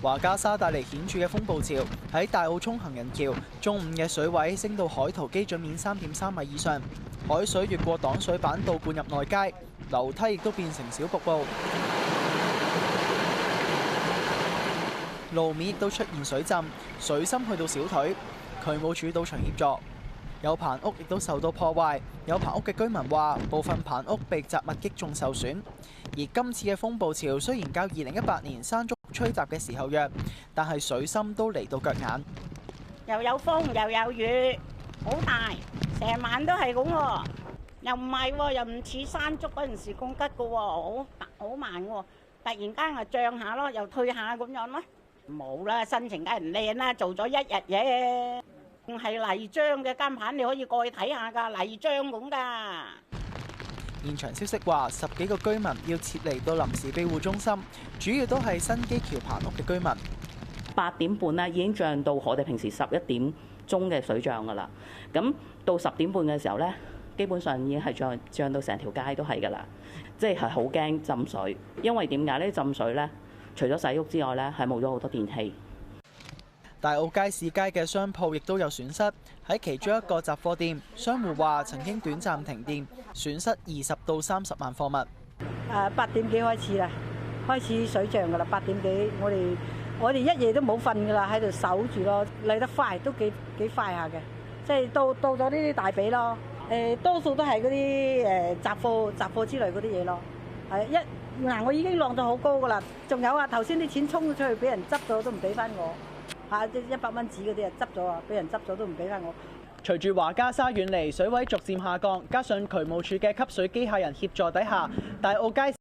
華加沙帶嚟顯著嘅風暴潮，喺大澳涌行人橋，中午嘅水位升到海圖基準面3.3米以上，海水越過擋水板道灌入內街，樓梯亦都變成小瀑布，路面亦都出現水浸，水深去到小腿。渠務署到場協助，有棚屋亦都受到破壞，有棚屋嘅居民話，部分棚屋被雜物擊中受損。而今次嘅風暴潮雖然較2018年山竹吹襲嘅時候弱，但係水深都嚟到腳眼。又有風又有雨，好大，成晚都係咁喎。又唔係喎，又唔似山竹嗰陣時咁急嘅喎，好慢喎。突然間又漲下咯，又退下咁樣咯。冇啦，心情梗係唔靚啦，做咗一日嘢。係泥漿嘅間棚，你可以過去睇下㗎，泥漿咁㗎。現場消息話，10幾個居民要撤離到臨時庇護中心，主要都係新基橋棚屋嘅居民。8點半咧已經漲到我哋平時11點鐘嘅水漲㗎啦。咁到10點半嘅時候咧，基本上已經係漲到成條街都係㗎啦。即係好驚浸水，因為點解呢？浸水咧，除咗洗屋之外咧，係冇咗好多電器。大澳街市街嘅商鋪亦都有損失，喺其中一個雜貨店，商戶話曾經短暫停電，損失20到30萬貨物。8點幾開始啦，開始水漲噶啦。8點幾，我哋一夜都冇瞓噶啦，喺度守住咯，嚟得快都幾快下嘅，即係到咗呢啲大髀咯。多數都係嗰啲雜貨之類嗰啲嘢咯。我已經晾到好高噶啦，仲有啊，頭先啲錢衝咗出去，俾人執咗都唔俾翻我。即100蚊紙嗰啲啊，執咗啊，俾人執咗都唔俾翻我。隨住華加沙遠離，水位逐漸下降，加上渠務署嘅吸水機械人協助底下，大澳街